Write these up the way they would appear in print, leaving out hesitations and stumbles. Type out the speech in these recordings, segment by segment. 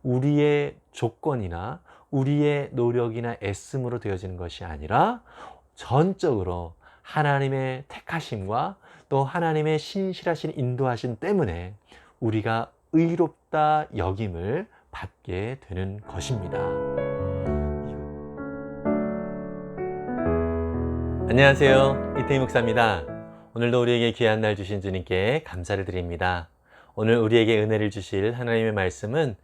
우리의 조건이나 우리의 노력이나 애씀으로 되어지는 것이 아니라 전적으로 하나님의 택하심과 또 하나님의 신실하신 인도하심 때문에 우리가 의롭다 여김을 받게 되는 것입니다. 안녕하세요. 이태희 목사입니다. 오늘도 우리에게 귀한 날 주신 주님께 감사를 드립니다. 오늘 우리에게 은혜를 주실 하나님의 말씀은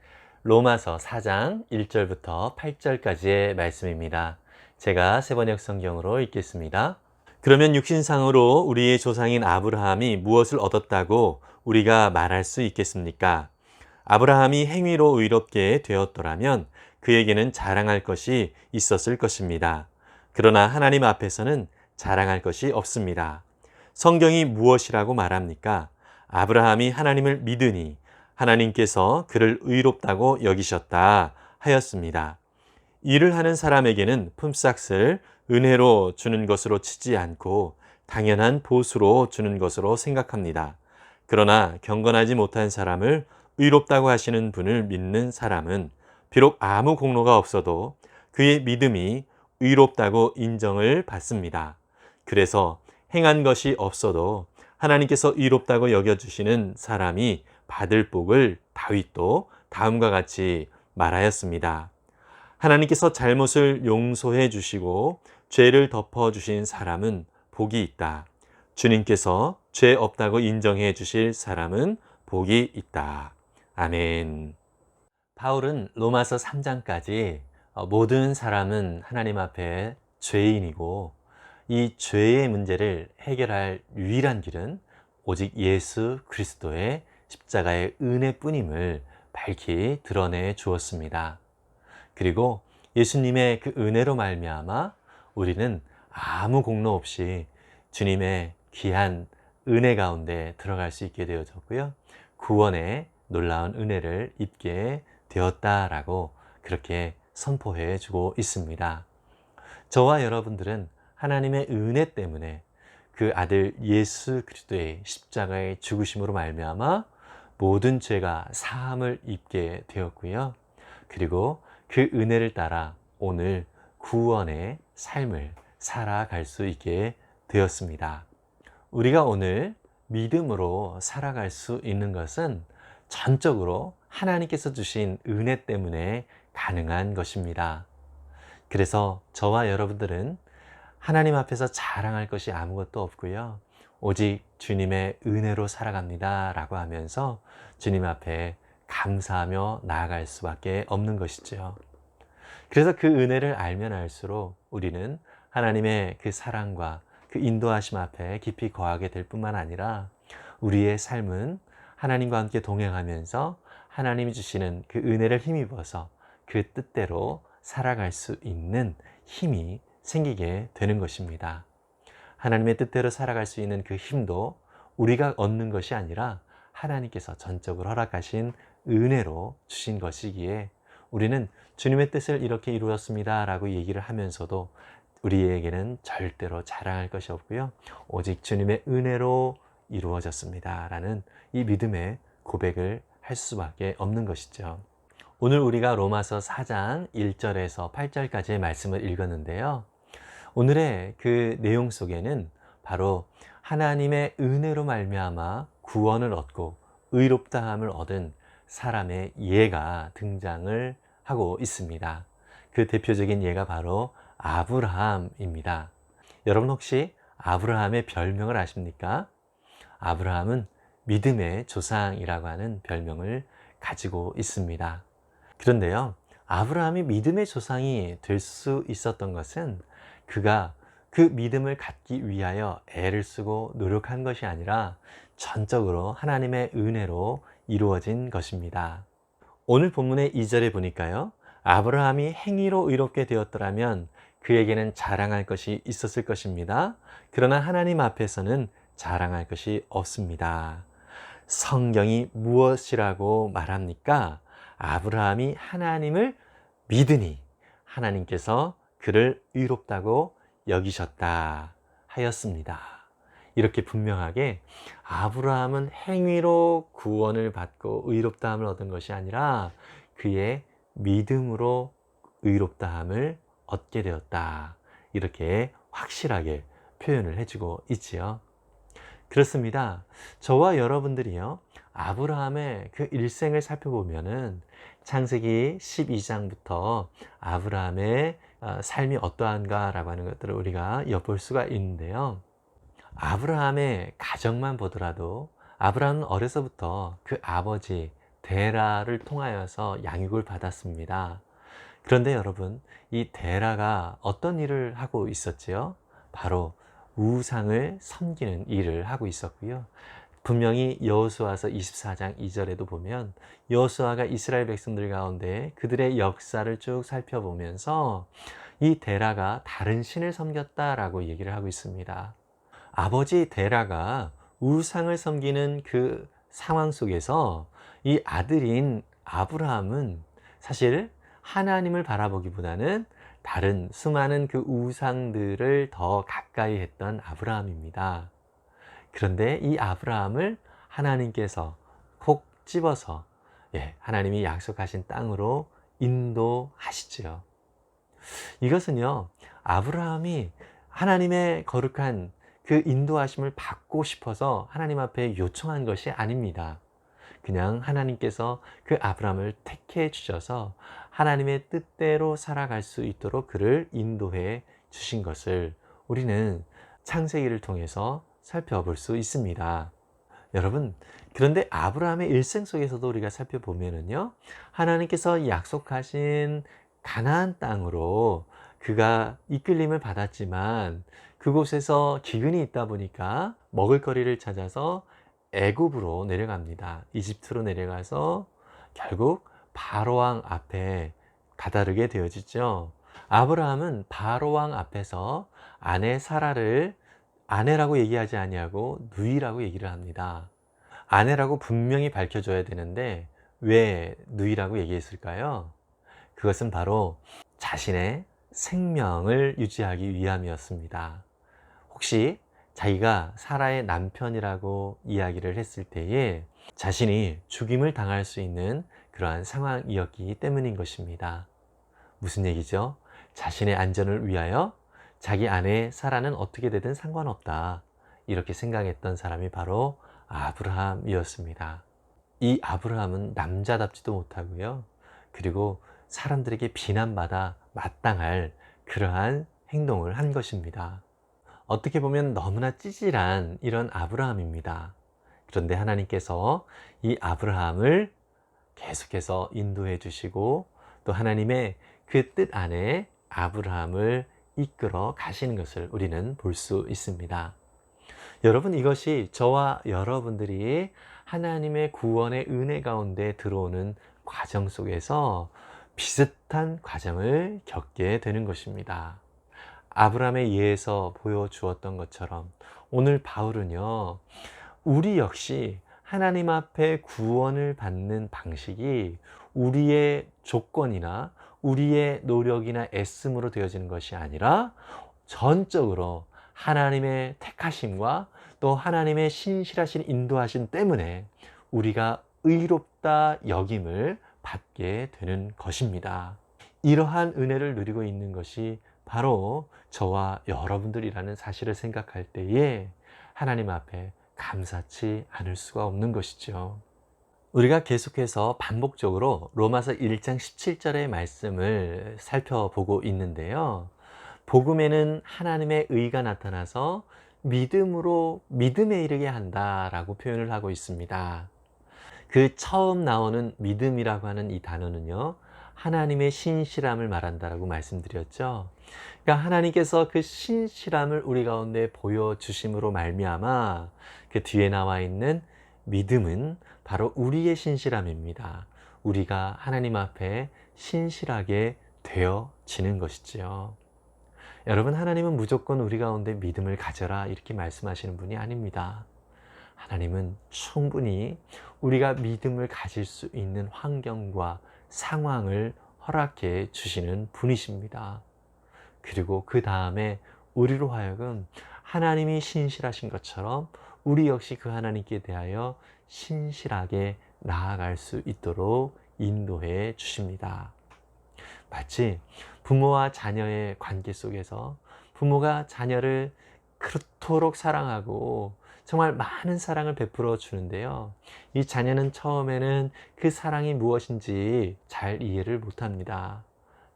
로마서 4장 1절부터 8절까지의 말씀입니다. 제가 세번역 성경으로 읽겠습니다. 그러면 육신상으로 우리의 조상인 아브라함이 무엇을 얻었다고 우리가 말할 수 있겠습니까? 아브라함이 행위로 의롭게 되었더라면 그에게는 자랑할 것이 있었을 것입니다. 그러나 하나님 앞에서는 자랑할 것이 없습니다. 성경이 무엇이라고 말합니까? 아브라함이 하나님을 믿으니 하나님께서 그를 의롭다고 여기셨다 하였습니다. 일을 하는 사람에게는 품삯을 은혜로 주는 것으로 치지 않고 당연한 보수로 주는 것으로 생각합니다. 그러나 경건하지 못한 사람을 의롭다고 하시는 분을 믿는 사람은 비록 아무 공로가 없어도 그의 믿음이 의롭다고 인정을 받습니다. 그래서 행한 것이 없어도 하나님께서 의롭다고 여겨주시는 사람이 받을 복을 다윗도 다음과 같이 말하였습니다. 하나님께서 잘못을 용서해 주시고 죄를 덮어 주신 사람은 복이 있다. 주님께서 죄 없다고 인정해 주실 사람은 복이 있다. 아멘. 바울은 로마서 3장까지 모든 사람은 하나님 앞에 죄인이고 이 죄의 문제를 해결할 유일한 길은 오직 예수 그리스도의 십자가의 은혜뿐임을 밝히 드러내 주었습니다. 그리고 예수님의 그 은혜로 말미암아 우리는 아무 공로 없이 주님의 귀한 은혜 가운데 들어갈 수 있게 되어졌고요. 구원의 놀라운 은혜를 입게 되었다라고 그렇게 선포해 주고 있습니다. 저와 여러분들은 하나님의 은혜 때문에 그 아들 예수 그리스도의 십자가의 죽으심으로 말미암아 모든 죄가 사함을 입게 되었고요. 그리고 그 은혜를 따라 오늘 구원의 삶을 살아갈 수 있게 되었습니다. 우리가 오늘 믿음으로 살아갈 수 있는 것은 전적으로 하나님께서 주신 은혜 때문에 가능한 것입니다. 그래서 저와 여러분들은 하나님 앞에서 자랑할 것이 아무것도 없고요. 오직 주님의 은혜로 살아갑니다 라고 하면서 주님 앞에 감사하며 나아갈 수밖에 없는 것이죠. 그래서 그 은혜를 알면 알수록 우리는 하나님의 그 사랑과 그 인도하심 앞에 깊이 거하게 될 뿐만 아니라 우리의 삶은 하나님과 함께 동행하면서 하나님이 주시는 그 은혜를 힘입어서 그 뜻대로 살아갈 수 있는 힘이 생기게 되는 것입니다. 하나님의 뜻대로 살아갈 수 있는 그 힘도 우리가 얻는 것이 아니라 하나님께서 전적으로 허락하신 은혜로 주신 것이기에 우리는 주님의 뜻을 이렇게 이루었습니다 라고 얘기를 하면서도 우리에게는 절대로 자랑할 것이 없고요. 오직 주님의 은혜로 이루어졌습니다 라는 이 믿음의 고백을 할 수밖에 없는 것이죠. 오늘 우리가 로마서 4장 1절에서 8절까지의 말씀을 읽었는데요. 오늘의 그 내용 속에는 바로 하나님의 은혜로 말미암아 구원을 얻고 의롭다함을 얻은 사람의 예가 등장을 하고 있습니다. 그 대표적인 예가 바로 아브라함입니다. 여러분 혹시 아브라함의 별명을 아십니까? 아브라함은 믿음의 조상이라고 하는 별명을 가지고 있습니다. 그런데요, 아브라함이 믿음의 조상이 될 수 있었던 것은 그가 그 믿음을 갖기 위하여 애를 쓰고 노력한 것이 아니라 전적으로 하나님의 은혜로 이루어진 것입니다. 오늘 본문의 2절에 보니까요, 아브라함이 행위로 의롭게 되었더라면 그에게는 자랑할 것이 있었을 것입니다. 그러나 하나님 앞에서는 자랑할 것이 없습니다. 성경이 무엇이라고 말합니까? 아브라함이 하나님을 믿으니 하나님께서 그를 의롭다고 여기셨다 하였습니다. 이렇게 분명하게 아브라함은 행위로 구원을 받고 의롭다함을 얻은 것이 아니라 그의 믿음으로 의롭다함을 얻게 되었다. 이렇게 확실하게 표현을 해주고 있지요. 그렇습니다. 저와 여러분들이요, 아브라함의 그 일생을 살펴보면은 창세기 12장부터 아브라함의 삶이 어떠한가라고 하는 것들을 우리가 엿볼 수가 있는데요. 아브라함의 가정만 보더라도 아브라함은 어려서부터 그 아버지 데라를 통하여서 양육을 받았습니다. 그런데 여러분, 이 데라가 어떤 일을 하고 있었지요? 바로 우상을 섬기는 일을 하고 있었고요. 분명히 여호수아서 24장 2절에도 보면 여호수아가 이스라엘 백성들 가운데 그들의 역사를 쭉 살펴보면서 이 데라가 다른 신을 섬겼다라고 얘기를 하고 있습니다. 아버지 데라가 우상을 섬기는 그 상황 속에서 이 아들인 아브라함은 사실 하나님을 바라보기보다는 다른 수많은 그 우상들을 더 가까이 했던 아브라함입니다. 그런데 이 아브라함을 하나님께서 콕 집어서 하나님이 약속하신 땅으로 인도하시지요. 이것은요, 아브라함이 하나님의 거룩한 그 인도하심을 받고 싶어서 하나님 앞에 요청한 것이 아닙니다. 그냥 하나님께서 그 아브라함을 택해 주셔서 하나님의 뜻대로 살아갈 수 있도록 그를 인도해 주신 것을 우리는 창세기를 통해서 살펴볼 수 있습니다. 여러분, 그런데 아브라함의 일생 속에서도 우리가 살펴보면은요, 하나님께서 약속하신 가나안 땅으로 그가 이끌림을 받았지만 그곳에서 기근이 있다 보니까 먹을거리를 찾아서 애굽으로 내려갑니다. 이집트로 내려가서 결국 바로왕 앞에 다다르게 되어지죠. 아브라함은 바로왕 앞에서 아내 사라를 아내라고 얘기하지 아니하고 누이라고 얘기를 합니다. 아내라고 분명히 밝혀줘야 되는데 왜 누이라고 얘기했을까요? 그것은 바로 자신의 생명을 유지하기 위함이었습니다. 혹시 자기가 사라의 남편이라고 이야기를 했을 때에 자신이 죽임을 당할 수 있는 그러한 상황이었기 때문인 것입니다. 무슨 얘기죠? 자신의 안전을 위하여 자기 아내 사라는 어떻게 되든 상관없다, 이렇게 생각했던 사람이 바로 아브라함이었습니다. 이 아브라함은 남자답지도 못하고요, 그리고 사람들에게 비난받아 마땅할 그러한 행동을 한 것입니다. 어떻게 보면 너무나 찌질한 이런 아브라함입니다. 그런데 하나님께서 이 아브라함을 계속해서 인도해 주시고 또 하나님의 그 뜻 안에 아브라함을 이끌어 가시는 것을 우리는 볼 수 있습니다. 여러분, 이것이 저와 여러분들이 하나님의 구원의 은혜 가운데 들어오는 과정 속에서 비슷한 과정을 겪게 되는 것입니다. 아브라함의 예에서 보여주었던 것처럼 오늘 바울은요, 우리 역시 하나님 앞에 구원을 받는 방식이 우리의 조건이나 우리의 노력이나 애씀으로 되어지는 것이 아니라 전적으로 하나님의 택하심과 또 하나님의 신실하신 인도하심 때문에 우리가 의롭다 여김을 받게 되는 것입니다. 이러한 은혜를 누리고 있는 것이 바로 저와 여러분들이라는 사실을 생각할 때에 하나님 앞에 감사치 않을 수가 없는 것이죠. 우리가 계속해서 반복적으로 로마서 1장 17절의 말씀을 살펴보고 있는데요. 복음에는 하나님의 의가 나타나서 믿음으로 믿음에 이르게 한다라고 표현을 하고 있습니다. 그 처음 나오는 믿음이라고 하는 이 단어는요, 하나님의 신실함을 말한다라고 말씀드렸죠. 그러니까 하나님께서 그 신실함을 우리 가운데 보여주심으로 말미암아 그 뒤에 나와 있는 믿음은 바로 우리의 신실함입니다. 우리가 하나님 앞에 신실하게 되어지는 것이지요. 여러분, 하나님은 무조건 우리 가운데 믿음을 가져라 이렇게 말씀하시는 분이 아닙니다. 하나님은 충분히 우리가 믿음을 가질 수 있는 환경과 상황을 허락해 주시는 분이십니다. 그리고 그 다음에 우리로 하여금 하나님이 신실하신 것처럼 우리 역시 그 하나님께 대하여 신실하게 나아갈 수 있도록 인도해 주십니다. 마치 부모와 자녀의 관계 속에서 부모가 자녀를 그토록 사랑하고 정말 많은 사랑을 베풀어 주는데요. 이 자녀는 처음에는 그 사랑이 무엇인지 잘 이해를 못합니다.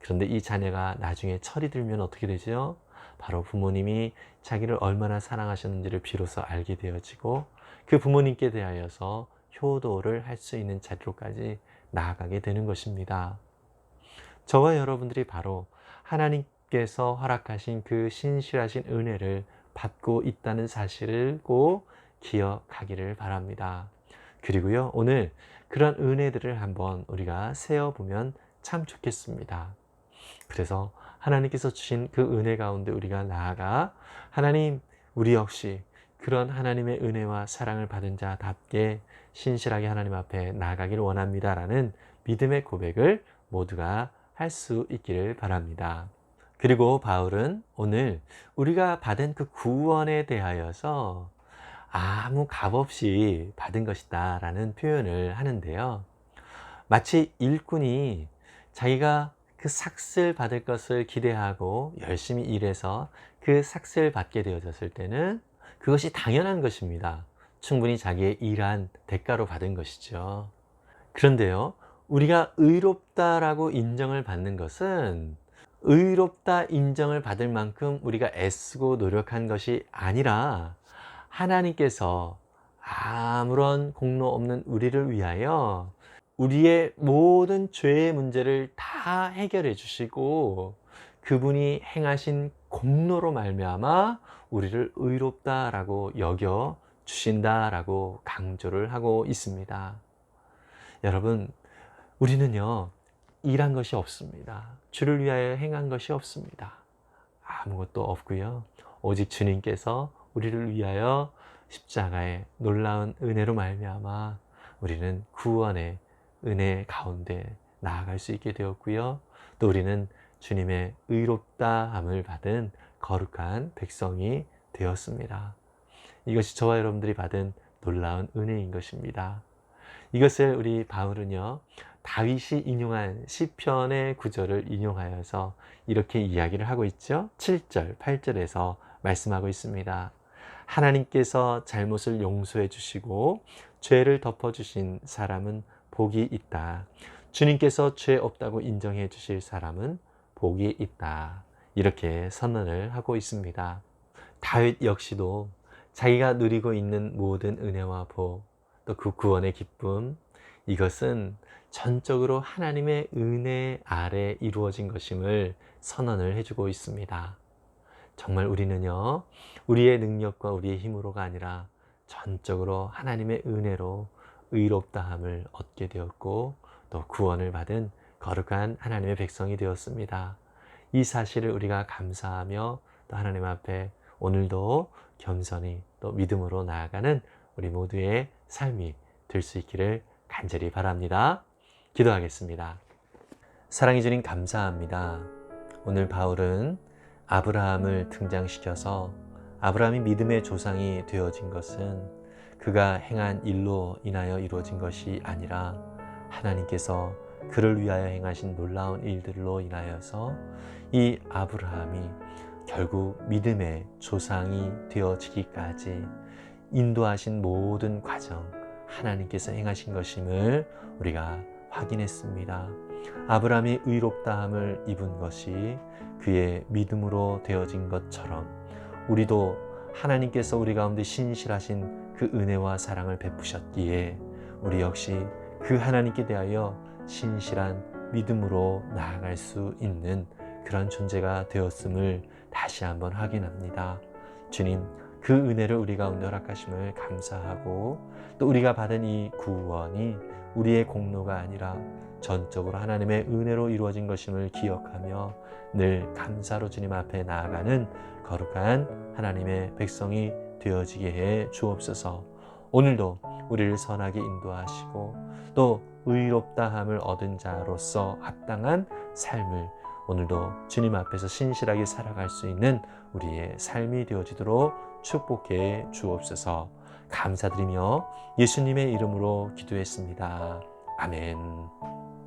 그런데 이 자녀가 나중에 철이 들면 어떻게 되죠? 바로 부모님이 자기를 얼마나 사랑하셨는지를 비로소 알게 되어지고 그 부모님께 대하여서 효도를 할 수 있는 자리로까지 나아가게 되는 것입니다. 저와 여러분들이 바로 하나님께서 허락하신 그 신실하신 은혜를 받고 있다는 사실을 꼭 기억하기를 바랍니다. 그리고요, 오늘 그런 은혜들을 한번 우리가 세어보면 참 좋겠습니다. 그래서 하나님께서 주신 그 은혜 가운데 우리가 나아가 하나님, 우리 역시 그런 하나님의 은혜와 사랑을 받은 자답게 신실하게 하나님 앞에 나아가기를 원합니다 라는 믿음의 고백을 모두가 할 수 있기를 바랍니다. 그리고 바울은 오늘 우리가 받은 그 구원에 대하여서 아무 값 없이 받은 것이다 라는 표현을 하는데요. 마치 일꾼이 자기가 그 삭슬 받을 것을 기대하고 열심히 일해서 그 삭슬 받게 되어졌을 때는 그것이 당연한 것입니다. 충분히 자기의 일한 대가로 받은 것이죠. 그런데요, 우리가 의롭다라고 인정을 받는 것은 의롭다 인정을 받을 만큼 우리가 애쓰고 노력한 것이 아니라 하나님께서 아무런 공로 없는 우리를 위하여 우리의 모든 죄의 문제를 다 해결해 주시고 그분이 행하신 공로로 말미암아 우리를 의롭다라고 여겨 주신다라고 강조를 하고 있습니다. 여러분, 우리는요, 일한 것이 없습니다. 주를 위하여 행한 것이 없습니다. 아무것도 없고요. 오직 주님께서 우리를 위하여 십자가의 놀라운 은혜로 말미암아 우리는 구원의 은혜 가운데 나아갈 수 있게 되었고요. 또 우리는 주님의 의롭다함을 받은 거룩한 백성이 되었습니다. 이것이 저와 여러분들이 받은 놀라운 은혜인 것입니다. 이것을 우리 바울은요, 다윗이 인용한 시편의 구절을 인용하여서 이렇게 이야기를 하고 있죠. 7절, 8절에서 말씀하고 있습니다. 하나님께서 잘못을 용서해 주시고 죄를 덮어주신 사람은 복이 있다. 주님께서 죄 없다고 인정해 주실 사람은 복이 있다. 이렇게 선언을 하고 있습니다. 다윗 역시도 자기가 누리고 있는 모든 은혜와 복, 또 그 구원의 기쁨, 이것은 전적으로 하나님의 은혜 아래 이루어진 것임을 선언을 해주고 있습니다. 정말 우리는요, 우리의 능력과 우리의 힘으로가 아니라 전적으로 하나님의 은혜로 의롭다함을 얻게 되었고 또 구원을 받은 거룩한 하나님의 백성이 되었습니다. 이 사실을 우리가 감사하며 또 하나님 앞에 오늘도 겸손히 또 믿음으로 나아가는 우리 모두의 삶이 될 수 있기를 간절히 바랍니다. 기도하겠습니다. 사랑해 주님 감사합니다. 오늘 바울은 아브라함을 등장시켜서 아브라함이 믿음의 조상이 되어진 것은 그가 행한 일로 인하여 이루어진 것이 아니라 하나님께서 그를 위하여 행하신 놀라운 일들로 인하여서 이 아브라함이 결국 믿음의 조상이 되어지기까지 인도하신 모든 과정 하나님께서 행하신 것임을 우리가 확인했습니다. 아브라함이 의롭다함을 입은 것이 그의 믿음으로 되어진 것처럼 우리도 하나님께서 우리 가운데 신실하신 그 은혜와 사랑을 베푸셨기에 우리 역시 그 하나님께 대하여 신실한 믿음으로 나아갈 수 있는 그런 존재가 되었음을 다시 한번 확인합니다. 주님, 그 은혜를 우리 가운데 허락하심을 감사하고 또 우리가 받은 이 구원이 우리의 공로가 아니라 전적으로 하나님의 은혜로 이루어진 것임을 기억하며 늘 감사로 주님 앞에 나아가는 거룩한 하나님의 백성이 되어지게 해 주옵소서. 오늘도 우리를 선하게 인도하시고 또 의롭다함을 얻은 자로서 합당한 삶을 오늘도 주님 앞에서 신실하게 살아갈 수 있는 우리의 삶이 되어지도록 축복해 주옵소서. 감사드리며 예수님의 이름으로 기도했습니다. 아멘.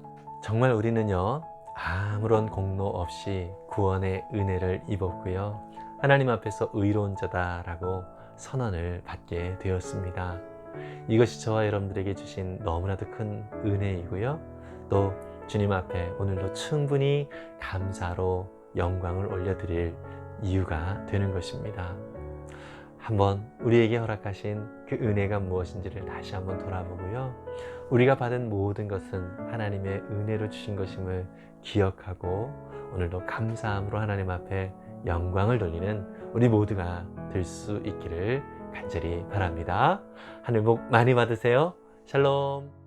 정말 우리는요, 아무런 공로 없이 구원의 은혜를 입었고요. 하나님 앞에서 의로운 자다라고 선언을 받게 되었습니다. 이것이 저와 여러분들에게 주신 너무나도 큰 은혜이고요. 또 주님 앞에 오늘도 충분히 감사로 영광을 올려드릴 이유가 되는 것입니다. 한번 우리에게 허락하신 그 은혜가 무엇인지를 다시 한번 돌아보고요. 우리가 받은 모든 것은 하나님의 은혜로 주신 것임을 기억하고 오늘도 감사함으로 하나님 앞에 영광을 돌리는 우리 모두가 될 수 있기를 간절히 바랍니다. 하늘 복 많이 받으세요. 샬롬.